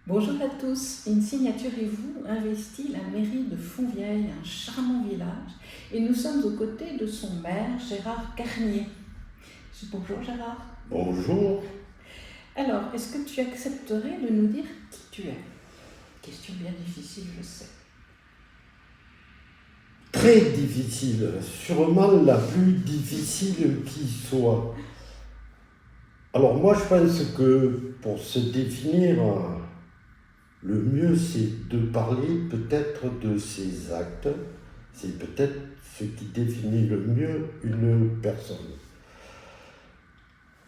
Bonjour à tous, une signaturez-vous investit la mairie de Fontvieille, un charmant village, et nous sommes aux côtés de son maire, Gérard Garnier. Bonjour Gérard. Bonjour. Alors, est-ce que tu accepterais de nous dire qui tu es? Question bien difficile, je sais. Très difficile, sûrement la plus difficile qui soit. Alors moi je pense que pour se définir, le mieux c'est de parler peut-être de ses actes. C'est peut-être ce qui définit le mieux une personne.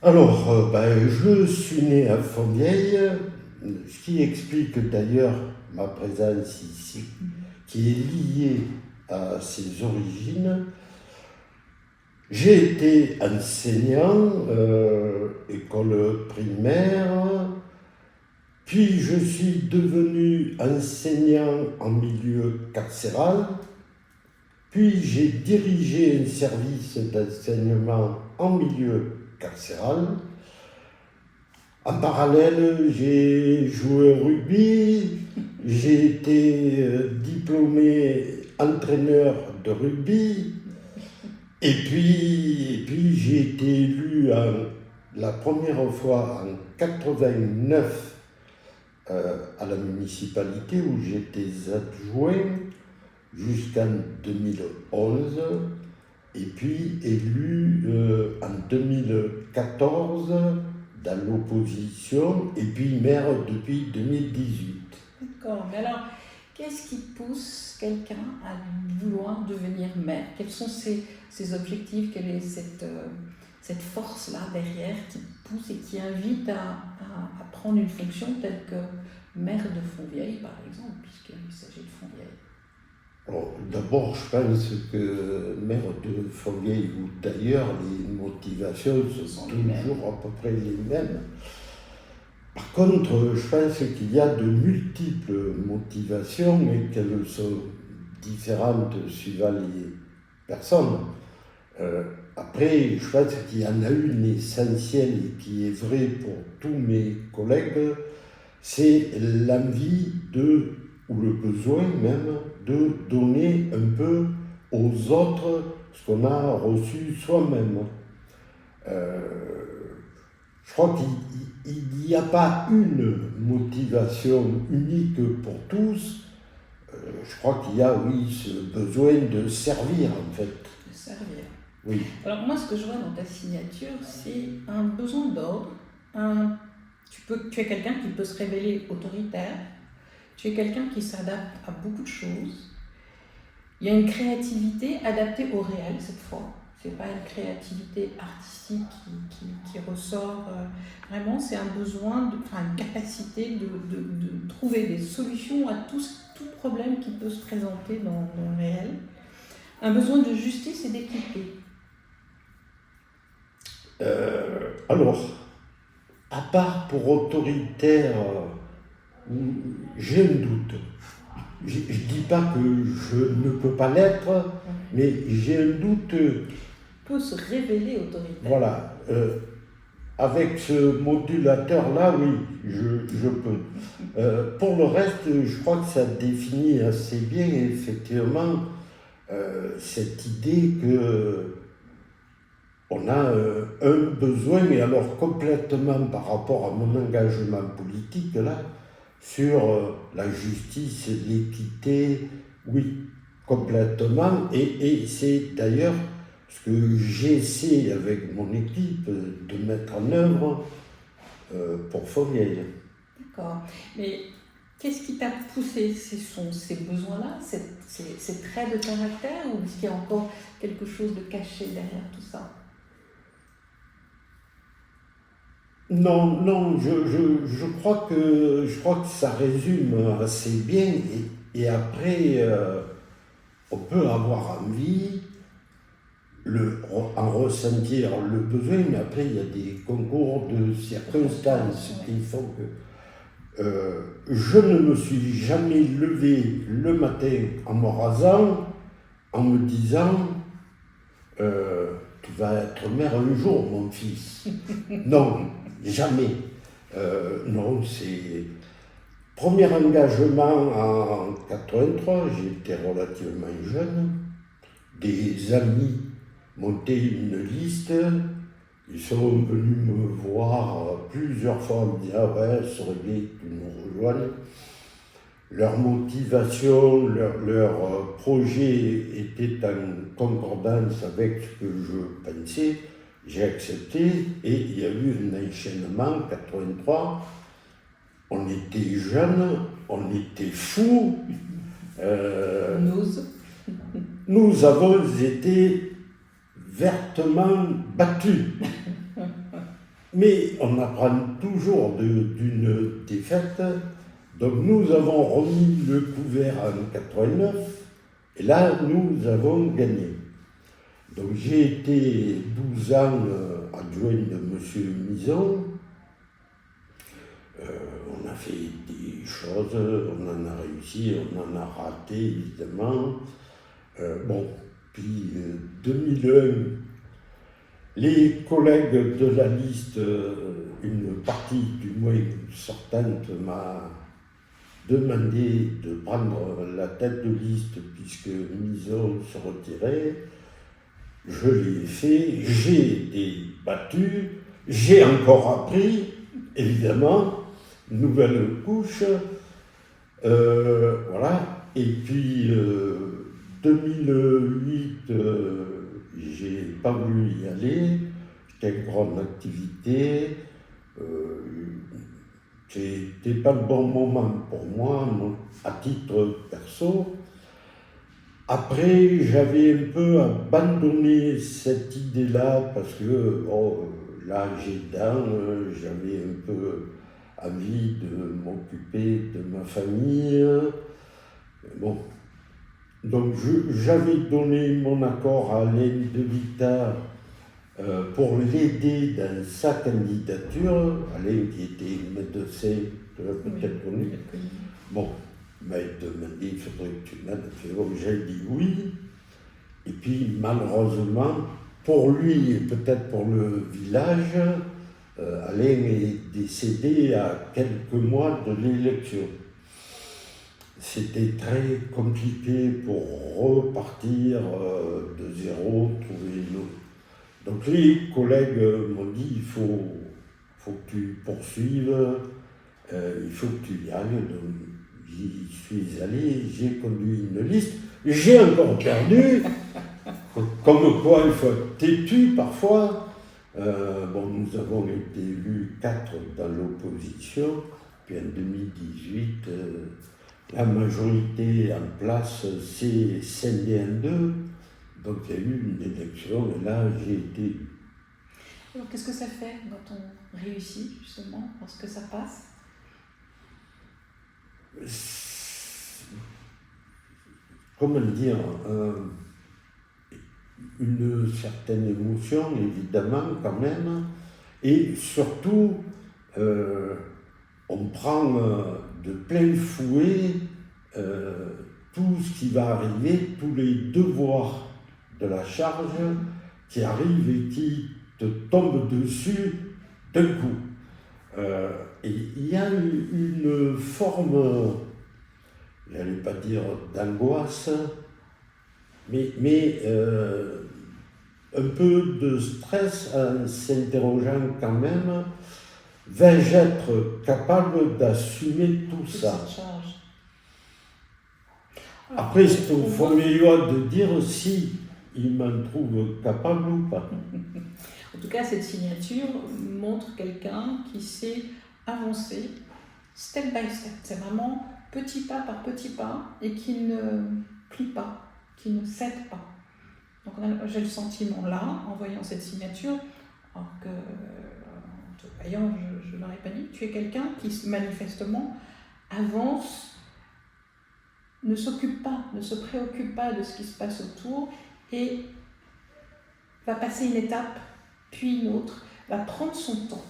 Alors, je suis né à Fontvieille, ce qui explique d'ailleurs ma présence ici, qui est liée à ses origines. J'ai été enseignant, école primaire, puis je suis devenu enseignant en milieu carcéral, puis j'ai dirigé un service d'enseignement en milieu carcéral. En parallèle, j'ai joué au rugby, j'ai été diplômé entraîneur de rugby, et puis j'ai été élu la première fois en 89 à la municipalité où j'étais adjoint jusqu'en 2011, et puis élu en 2014 dans l'opposition, et puis maire depuis 2018. D'accord, mais alors, qu'est-ce qui pousse quelqu'un à vouloir devenir maire? Quels sont ses objectifs? Quelle est cette force-là derrière qui pousse et qui invite à prendre une fonction telle que maire de Fontvieille, par exemple, puisqu'il s'agit de Fontvieille? Alors, d'abord, je pense que maire de Fontvieille ou d'ailleurs, les motivations sont toujours à peu près les mêmes. Par contre, je pense qu'il y a de multiples motivations et qu'elles sont différentes suivant les personnes. Après, je pense qu'il y en a une essentielle et qui est vraie pour tous mes collègues, c'est l'envie ou le besoin même, de donner un peu aux autres ce qu'on a reçu soi-même. Je crois qu'il n'y a pas une motivation unique pour tous. Je crois qu'il y a, oui, ce besoin de servir, en fait. De servir. Oui. Alors moi, ce que je vois dans ta signature, c'est un besoin d'ordre. Tu es quelqu'un qui peut se révéler autoritaire. Tu es quelqu'un qui s'adapte à beaucoup de choses. Il y a une créativité adaptée au réel cette fois. C'est pas une créativité artistique qui ressort vraiment, c'est un besoin, une capacité de trouver des solutions à tout problème qui peut se présenter dans le réel. Un besoin de justice et d'équité. Alors, à part pour autoritaire, j'ai un doute. Je ne dis pas que je ne peux pas l'être, mais j'ai un doute. Peut se révéler autoritaire. Voilà. Avec ce modulateur-là, oui, je peux. Pour le reste, je crois que ça définit assez bien, effectivement, cette idée que on a un besoin, mais alors complètement par rapport à mon engagement politique, là, sur la justice, l'équité, oui, complètement. Et c'est d'ailleurs ce que j'essaie avec mon équipe de mettre en œuvre pour Fontvieille. D'accord. Mais qu'est-ce qui t'a poussé? Ce sont ces besoins-là, ces traits de caractère, ou est-ce qu'il y a encore quelque chose de caché derrière tout ça? Non, je crois que ça résume assez bien. Et après, on peut avoir envie, en ressentir le besoin, mais après, il y a des concours de circonstances qui font que je ne me suis jamais levé le matin en me rasant, en me disant tout vas être maire un jour, mon fils. Non, jamais. Non, c'est... Premier engagement en 83, j'étais relativement jeune. Des amis montaient une liste. Ils sont venus me voir plusieurs fois en me disant « Ah ouais, ce serait bien que tu nous rejoignes ». Leur motivation, leur projet était en concordance avec ce que je pensais. J'ai accepté et il y a eu un enchaînement en 83. On était jeunes, on était fous. Nous avons été vertement battus. Mais on apprend toujours d'une défaite. Donc nous avons remis le couvert en 89 et là nous avons gagné. Donc j'ai été 12 ans adjoint de M. Mison. On a fait des choses, on en a réussi, on en a raté évidemment. Puis 2001, les collègues de la liste, une partie du moins sortante m'a demandé de prendre la tête de liste puisque Mison se retirait. Je l'ai fait, j'ai été battu, j'ai encore appris, évidemment, nouvelle couche. Voilà. Et puis 2008, j'ai pas voulu y aller, c'était une grande activité. C'était pas le bon moment pour moi, à titre perso. Après, j'avais un peu abandonné cette idée-là parce que, l'âge aidant, j'avais un peu envie de m'occuper de ma famille. Bon. Donc, j'avais donné mon accord à Alain de Vita pour l'aider dans sa candidature. Alain qui était médecin, tu l'as peut-être connu. Bon, il m'a demandé, il faudrait que tu m'aides. J'ai dit oui. Et puis malheureusement, pour lui et peut-être pour le village, Alain est décédé à quelques mois de l'élection. C'était très compliqué pour repartir de zéro, trouver une autre. Donc les collègues m'ont dit, il faut que tu poursuives, il faut que tu y ailles. Donc j'y suis allé, j'ai conduit une liste, j'ai encore perdu, comme quoi il faut être têtu parfois. Nous avons été élus 4 dans l'opposition, puis en 2018, la majorité en place s'est scindée en deux. Donc il y a eu une élection et là j'ai été élu. Alors qu'est-ce que ça fait quand on réussit justement, lorsque ça passe? Comment dire, une certaine émotion évidemment quand même, et surtout on prend de plein fouet tout ce qui va arriver, tous les devoirs de la charge qui arrivent et qui te tombent dessus d'un coup. Et il y a une forme, j'allais pas dire d'angoisse, mais un peu de stress en s'interrogeant quand même, vais-je être capable d'assumer tout ça? Après, c'est au Formélois de dire si il m'en trouve capable ou pas. En tout cas, cette signature montre quelqu'un qui sait avancer step by step. C'est vraiment petit pas par petit pas et qui ne plie pas, qui ne cède pas. Donc j'ai le sentiment là, en voyant cette signature, alors que en te voyant, je n'aurais pas dit, tu es quelqu'un qui manifestement avance, ne s'occupe pas, ne se préoccupe pas de ce qui se passe autour et va passer une étape, puis une autre, va prendre son temps.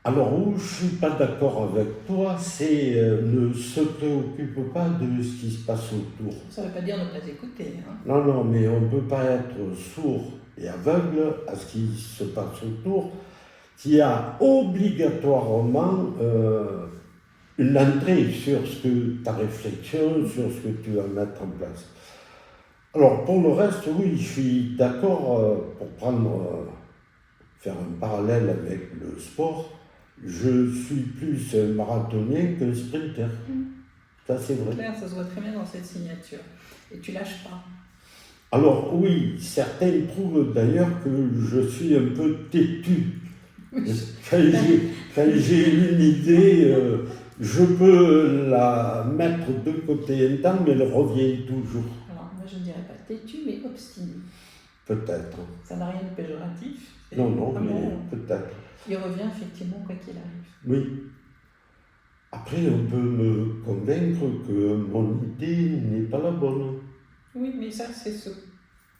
Alors où je ne suis pas d'accord avec toi, c'est ne se préoccupe pas de ce qui se passe autour. Ça ne veut pas dire ne pas écouter. Hein. Non, mais on ne peut pas être sourd et aveugle à ce qui se passe autour, qui a obligatoirement une entrée sur ce que ta réflexion, sur ce que tu vas mettre en place. Alors pour le reste, oui, je suis d'accord pour faire un parallèle avec le sport. Je suis plus un marathonien qu'un sprinter. Ça, c'est vrai. Claire, ça se voit très bien dans cette signature. Et tu lâches pas. Alors oui, certains trouvent d'ailleurs que je suis un peu têtu. Quand j'ai une idée, je peux la mettre de côté un temps, mais elle revient toujours. Alors moi je ne dirais pas têtu, mais obstiné. Peut-être. Ça n'a rien de péjoratif. Non, Vraiment, mais peut-être. il revient effectivement quoi qu'il arrive. Oui. Après, on peut me convaincre que mon idée n'est pas la bonne. Oui, mais ça, c'est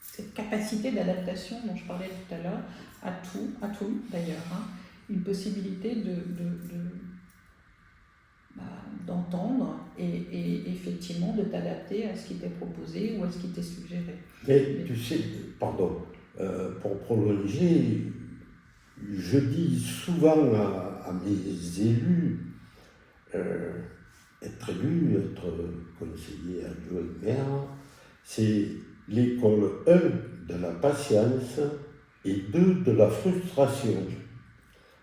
cette capacité d'adaptation dont je parlais tout à l'heure, à tout d'ailleurs. Hein. Une possibilité d'entendre et effectivement de t'adapter à ce qui t'est proposé ou à ce qui t'est suggéré. Mais tu sais, pardon, pour prolonger, je dis souvent à mes élus, être élu, être conseiller adjoint maire, c'est l'école 1 de la patience et 2 de la frustration.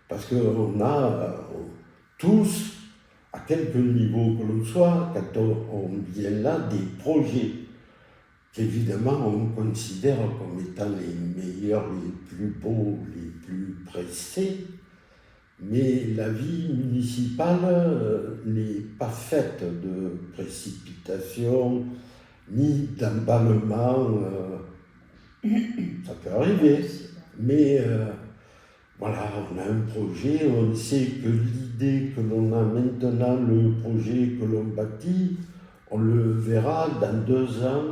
Parce qu'on a tous, à quelque niveau que l'on soit, quand on vient là, des projets qu'évidemment on considère comme étant les meilleurs, les plus beaux, les plus pressés. Mais la vie municipale n'est pas faite de précipitation ni d'emballement. Ça peut arriver, mais voilà, on a un projet, on sait que l'idée que l'on a maintenant, le projet que l'on bâtit, on le verra dans 2 ans,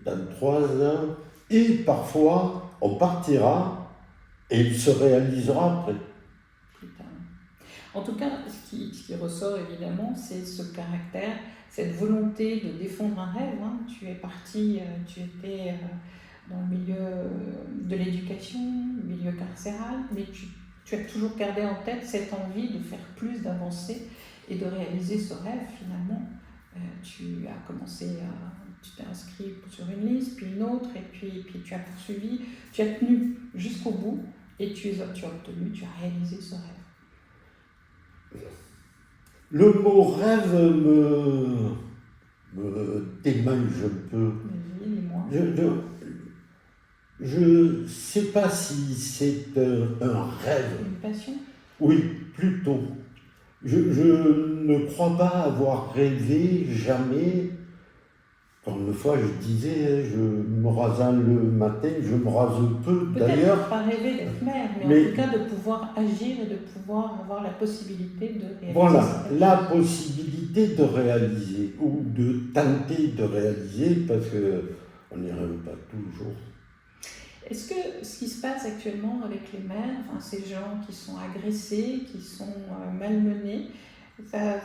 dans 3 ans, et parfois on partira et il se réalisera après. En tout cas, ce qui ressort évidemment, c'est ce caractère, cette volonté de défendre un rêve. Hein. Tu es parti, tu étais dans le milieu de l'éducation, milieu carcéral, mais tu as toujours gardé en tête cette envie de faire plus, d'avancer et de réaliser ce rêve finalement. Tu as commencé tu t'es inscrit sur une liste, puis une autre, et puis tu as poursuivi, tu as tenu jusqu'au bout, et tu as obtenu, tu as réalisé ce rêve. Le mot rêve me démange un peu. Je ne sais pas si c'est un rêve. Une passion? Oui, plutôt. Je ne crois pas avoir rêvé jamais. Comme une fois je disais, je me rasant le matin, je me rase peu d'ailleurs. Peut-être pas rêver d'être maire, mais en tout cas de pouvoir agir et de pouvoir avoir la possibilité de réaliser. Voilà, la possibilité de réaliser ou de tenter de réaliser parce qu'on n'y rêve pas toujours. Est-ce que ce qui se passe actuellement avec les maires, enfin, ces gens qui sont agressés, qui sont malmenés, ça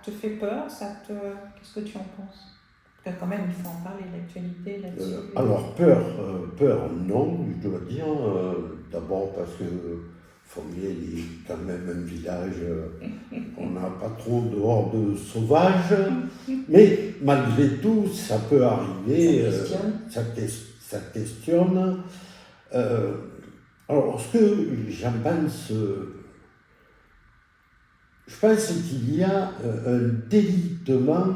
te fait peur? Qu'est-ce que tu en penses? Quand même, il faut en parler, l'actualité là-dessus. Alors, peur, non, je dois dire. D'abord parce que Fontvieille est quand même un village, on n'a pas trop de hordes sauvages, mais malgré tout, ça peut arriver. Ça questionne. Alors, ce que j'en pense, je pense qu'il y a un délitement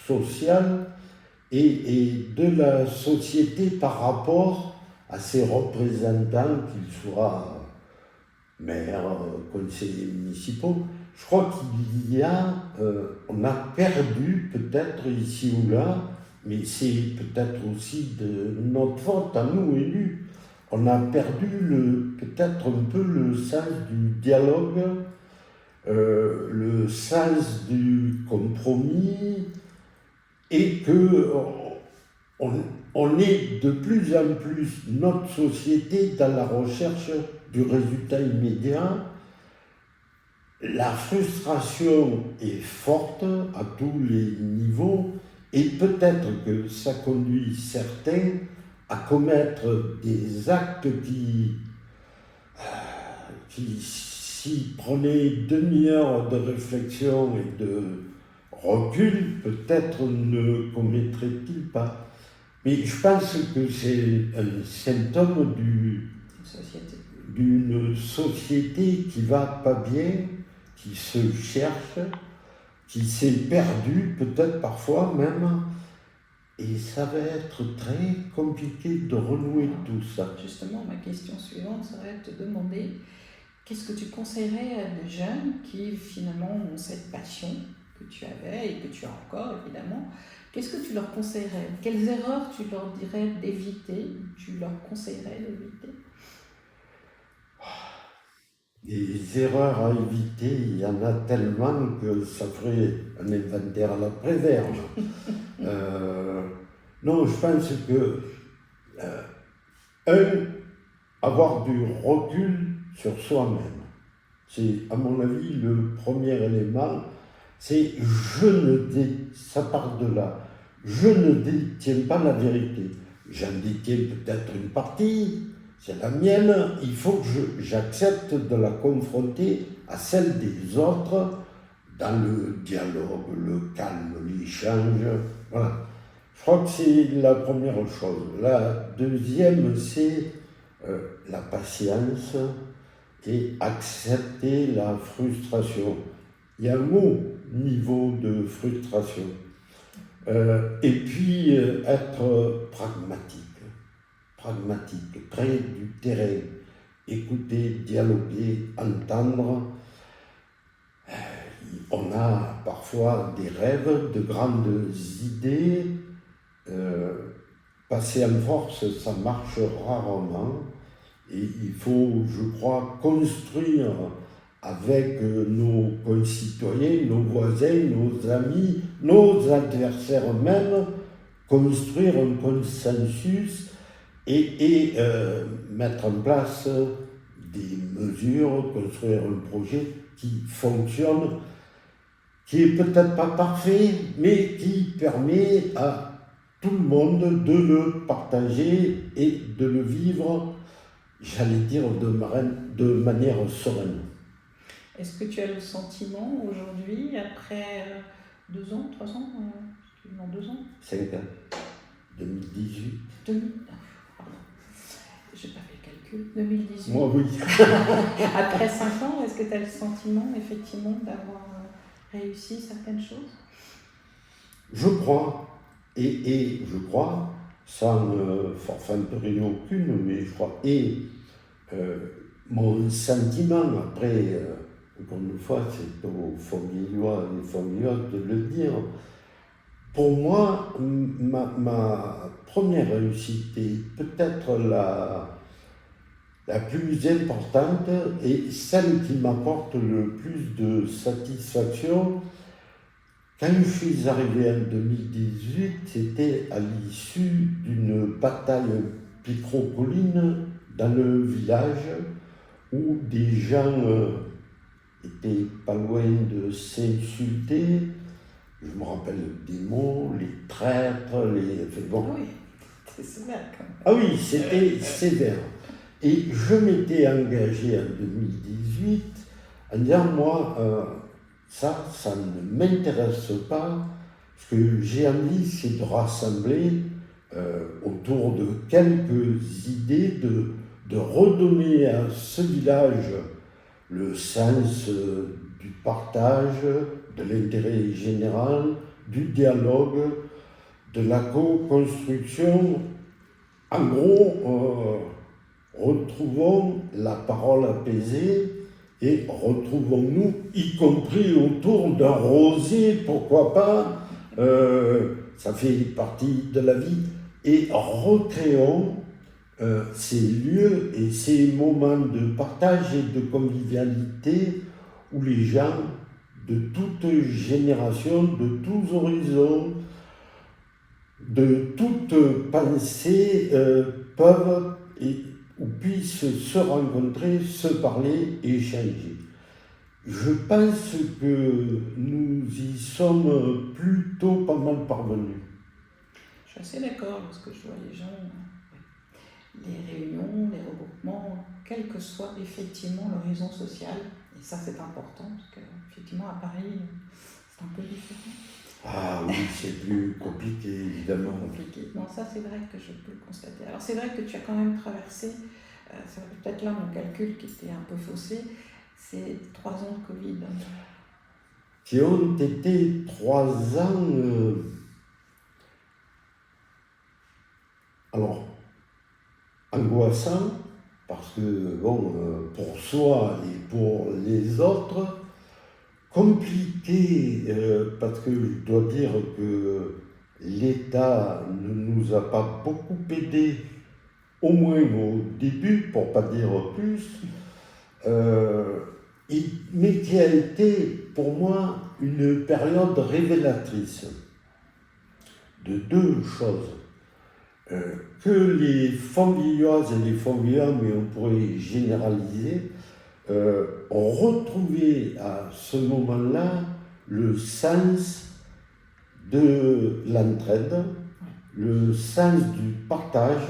social et de la société par rapport à ses représentants, qu'ils soient maires, conseillers municipaux. Je crois qu'il y a, on a perdu peut-être ici ou là, mais c'est peut-être aussi de notre faute à nous élus, on a perdu peut-être un peu le sens du dialogue, le sens du compromis, et que on est de plus en plus, notre société, dans la recherche du résultat immédiat. La frustration est forte à tous les niveaux et peut-être que ça conduit certains à commettre des actes qui s'ils prenaient une demi-heure de réflexion et de recul, peut-être ne commettraient-ils pas. Mais je pense que c'est un symptôme d'une société qui va pas bien, qui se cherche, qui s'est perdue, peut-être parfois même, et ça va être très compliqué de renouer tout ça. Justement, ma question suivante serait de te demander qu'est-ce que tu conseillerais à des jeunes qui finalement ont cette passion que tu avais et que tu as encore évidemment. Qu'est-ce que tu leur conseillerais? Quelles erreurs tu leur dirais d'éviter, tu leur conseillerais d'éviter? Les erreurs à éviter, il y en a tellement que ça ferait un inventaire à la Préverge. Non, je pense que, avoir du recul sur soi-même. C'est, à mon avis, le premier élément. C'est ça part de là. Je ne détiens pas la vérité. J'en détiens peut-être une partie, c'est la mienne. Il faut que j'accepte de la confronter à celle des autres dans le dialogue, le calme, l'échange. Voilà. Je crois que c'est la première chose. La deuxième, c'est la patience et accepter la frustration. Il y a un haut niveau de frustration. Et puis être pragmatique, près du terrain, écouter, dialoguer, entendre. On a parfois des rêves, de grandes idées. Passer en force, ça marche rarement. Et il faut, je crois, construire avec nos concitoyens, nos voisins, nos amis, nos adversaires même, construire un consensus et mettre en place des mesures, construire un projet qui fonctionne, qui est peut-être pas parfait, mais qui permet à tout le monde de le partager et de le vivre, j'allais dire, de manière sereine. Est-ce que tu as le sentiment aujourd'hui, après 2 ans, 3 ans, non 2 ans 5 ans, 2018. Pardon, j'ai pas fait le calcul, 2018. Moi oui. Après 5 ans, est-ce que tu as le sentiment effectivement d'avoir réussi certaines choses? Je crois, et je crois, sans forfanterie aucune, mais je crois, mon sentiment, après, encore une fois, c'est aux Fonguillois et Fonguilloises de le dire, pour moi, ma première réussite est peut-être la plus importante et celle qui m'apporte le plus de satisfaction. Quand je suis arrivé en 2018, c'était à l'issue d'une bataille picrocolline dans le village où des gens étaient pas loin de s'insulter. Je me rappelle des mots, les traîtres, bon. Oui, c'était sévère quand même. Ah oui, c'était sévère. Et je m'étais engagé en 2018 en disant, moi, ça ne m'intéresse pas. Ce que j'ai envie, c'est de rassembler autour de quelques idées, de redonner à ce village le sens du partage, de l'intérêt général, du dialogue, de la co-construction. En gros, retrouvons la parole apaisée et retrouvons-nous, y compris autour d'un rosier, pourquoi pas, ça fait partie de la vie, et recréons ces lieux et ces moments de partage et de convivialité où les gens de toutes générations, de tous horizons, de toutes pensées peuvent ou puissent se rencontrer, se parler et échanger. Je pense que nous y sommes plutôt pas mal parvenus. Je suis assez d'accord lorsque je vois les gens les réunions, les regroupements, quel que soit effectivement l'horizon social. Et ça, c'est important, parce qu'effectivement, à Paris, c'est un peu différent. Ah oui, c'est plus compliqué, évidemment. Compliqué. Non, ça, c'est vrai que je peux le constater. Alors, c'est vrai que tu as quand même traversé, c'est peut-être là mon calcul qui était un peu faussé, c'est 3 ans de Covid. Qui ont été 3 ans, alors, angoissants, parce que, bon, pour soi et pour les autres, compliqué, parce que je dois dire que l'État ne nous a pas beaucoup aidés, au moins au début, pour pas dire plus, mais qui a été pour moi une période révélatrice de 2 choses. Que les Fontvieilloises et les Fontvieillois, mais on pourrait généraliser, ont retrouvé à ce moment-là le sens de l'entraide, le sens du partage.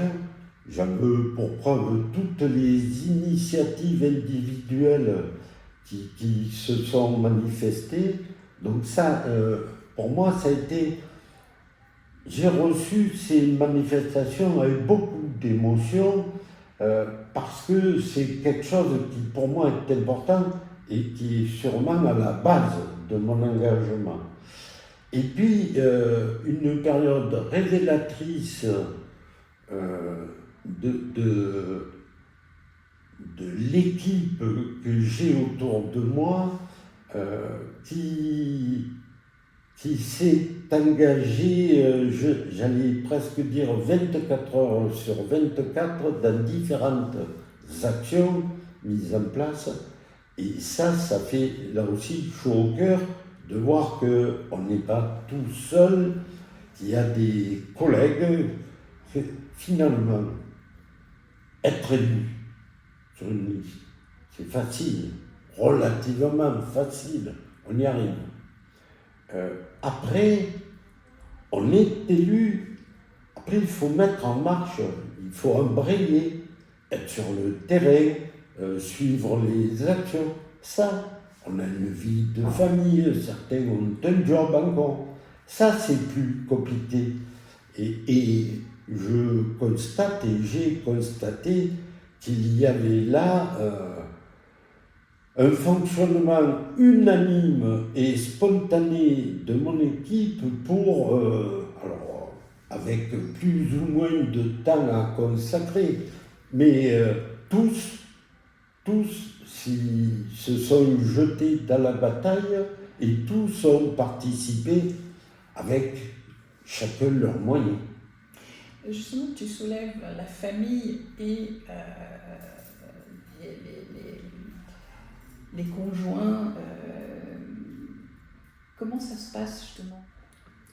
J'en veux pour preuve toutes les initiatives individuelles qui se sont manifestées. Donc ça, pour moi, ça a été... J'ai reçu ces manifestations avec beaucoup d'émotion, parce que c'est quelque chose qui pour moi est important et qui est sûrement à la base de mon engagement. Et puis une période révélatrice de l'équipe que j'ai autour de moi, qui s'est engagée, j'allais presque dire 24 heures sur 24 dans différentes actions mises en place. Et ça fait là aussi chaud au cœur de voir qu'on n'est pas tout seul, qu'il y a des collègues. Finalement, être élu sur une liste, c'est facile, relativement facile, on y arrive. Après, on est élu, après il faut mettre en marche, il faut embrayer, être sur le terrain, suivre les actions. Ça, on a une vie de famille, certains ont un job encore. Ça, c'est plus compliqué. Et je constate, et j'ai constaté qu'il y avait là un fonctionnement unanime et spontané de mon équipe pour, alors avec plus ou moins de temps à consacrer, mais tous se sont jetés dans la bataille et tous ont participé avec chacun leurs moyens. Justement, tu soulèves la famille et les conjoints. Comment ça se passe justement?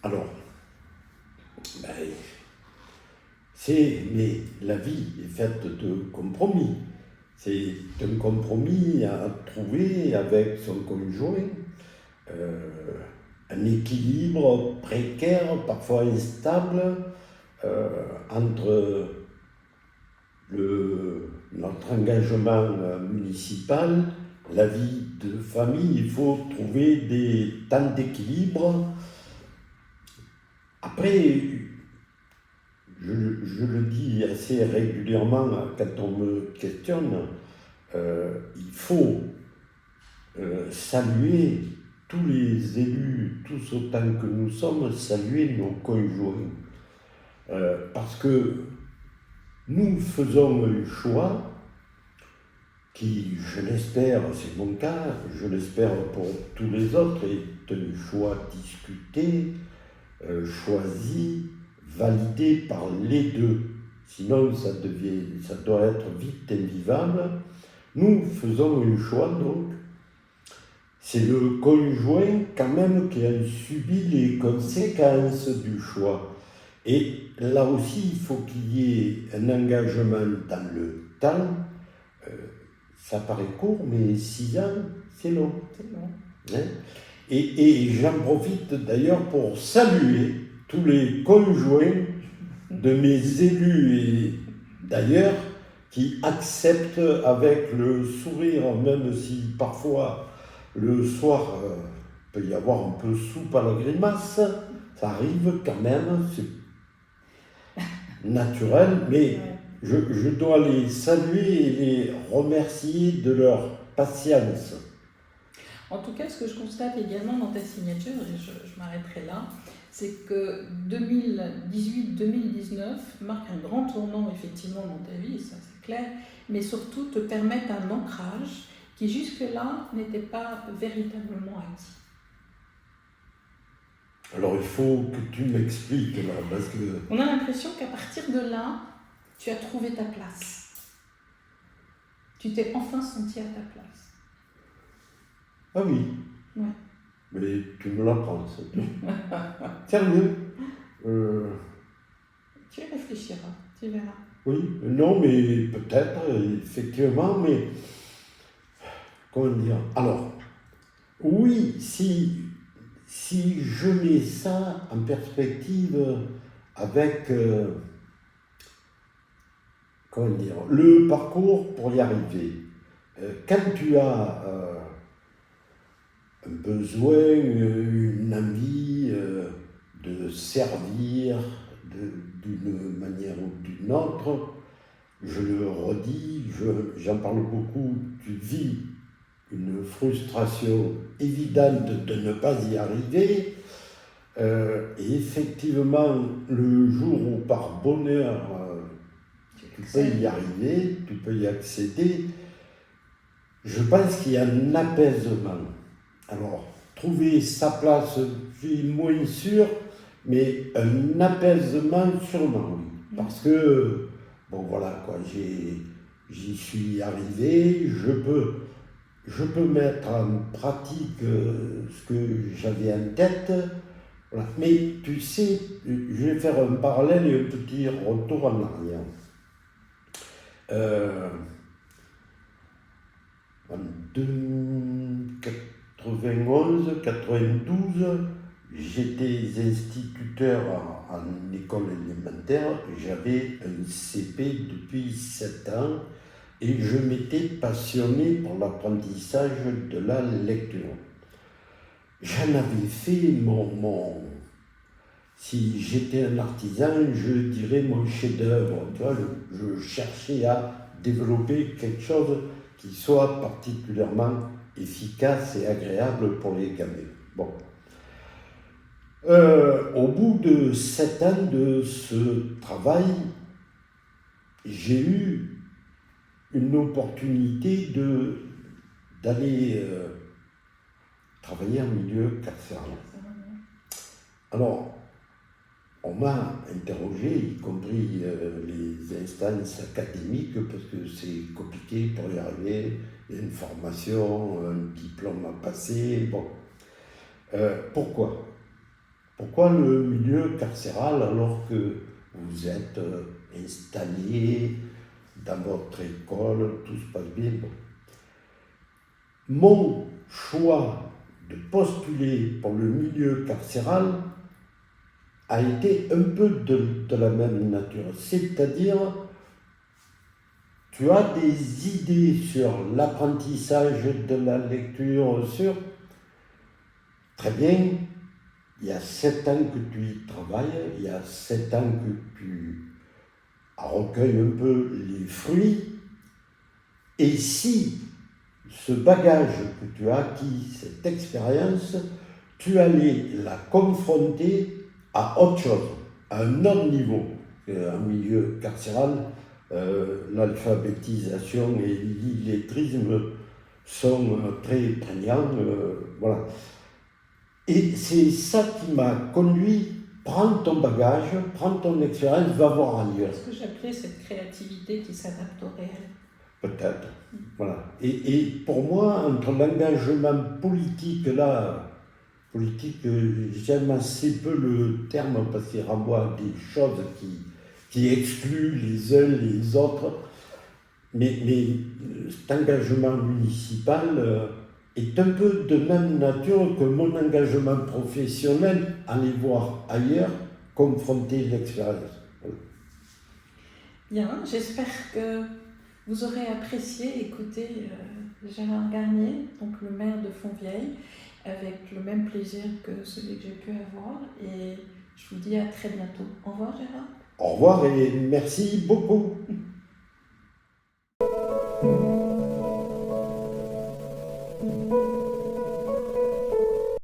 Alors, mais la vie est faite de compromis. C'est un compromis à trouver avec son conjoint, un équilibre précaire, parfois instable, entre notre engagement municipal, la vie de famille. Il faut trouver des temps d'équilibre. Après, je le dis assez régulièrement quand on me questionne, il faut saluer tous les élus, tous autant que nous sommes, saluer nos conjoints. Parce que nous faisons un choix qui, je l'espère, c'est mon cas, je l'espère pour tous les autres, est un choix discuté, choisi, validé par les deux. Sinon, ça doit être vite invivable. Nous faisons un choix, donc. C'est le conjoint, quand même, qui a subi les conséquences du choix. Et là aussi, il faut qu'il y ait un engagement dans le temps. Ça paraît court, mais 6 ans, c'est long. C'est long. Hein? Et j'en profite d'ailleurs pour saluer tous les conjoints de mes élus et d'ailleurs, qui acceptent avec le sourire, même si parfois le soir peut y avoir un peu soupe à la grimace, ça arrive quand même, c'est naturel, mais je dois les saluer et les remercier de leur patience. En tout cas, ce que je constate également dans ta signature, et je m'arrêterai là, c'est que 2018-2019 marque un grand tournant effectivement dans ta vie, ça c'est clair, mais surtout te permettent un ancrage qui jusque-là n'était pas véritablement acquis. Alors il faut que tu m'expliques là, parce que... On a l'impression qu'à partir de là, tu as trouvé ta place. Tu t'es enfin senti à ta place. Ah oui. Ouais. Mais tu me l'apprends, c'est tout. Sérieux Tu y réfléchiras, tu verras. Oui, non, mais peut-être, effectivement, mais... Comment dire? Alors, oui, si je mets ça en perspective avec... comment dire? Le parcours pour y arriver. Quand tu as... un besoin, une envie de servir d'une manière ou d'une autre. Je le redis, j'en parle beaucoup, tu vis une frustration évidente de ne pas y arriver. Et effectivement, le jour où par bonheur tu peux y arriver, tu peux y accéder, je pense qu'il y a un apaisement. Alors, trouver sa place, je suis moins sûr, mais un apaisement sûrement, oui. Parce que, bon voilà, quoi, j'y suis arrivé, je peux mettre en pratique ce que j'avais en tête. Voilà. Mais tu sais, je vais faire un parallèle et un petit retour en arrière. En 91-92, j'étais instituteur en école élémentaire, j'avais un CP depuis 7 ans et je m'étais passionné pour l'apprentissage de la lecture. J'en avais fait si j'étais un artisan, je dirais mon chef-d'œuvre. Tu vois, je cherchais à développer quelque chose qui soit particulièrement efficace et agréable pour les gamins. Bon. Au bout de 7 ans de ce travail, j'ai eu une opportunité d'aller travailler en milieu carcéral. Alors, on m'a interrogé, y compris les instances académiques, parce que c'est compliqué pour y arriver, il y a une formation, un diplôme à passer, bon. Pourquoi le milieu carcéral alors que vous êtes installé dans votre école, tout se passe bien, bon. Mon choix de postuler pour le milieu carcéral a été un peu de la même nature. C'est-à-dire, tu as des idées sur l'apprentissage de la lecture, très bien, il y a 7 ans que tu y travailles, il y a 7 ans que tu recueilles un peu les fruits, et si ce bagage que tu as acquis, cette expérience, tu allais la confronter à autre chose, à un autre niveau. En milieu carcéral, l'alphabétisation et l'illettrisme sont très prégnants. Voilà. Et c'est ça qui m'a conduit, prends ton bagage, prends ton expérience, va voir ailleurs. Ce que j'appelais cette créativité qui s'adapte au réel. Peut-être. Voilà. Et pour moi, entre l'engagement politique, j'aime assez peu le terme parce qu'il renvoie à des choses qui excluent les uns les autres. Mais cet engagement municipal est un peu de même nature que mon engagement professionnel, aller voir ailleurs, confronter l'expérience. Voilà. Bien, j'espère que vous aurez apprécié écouter Gérard Garnier, donc le maire de Fontvieille, avec le même plaisir que celui que j'ai pu avoir. Et je vous dis à très bientôt. Au revoir Gérard. Au revoir et merci beaucoup.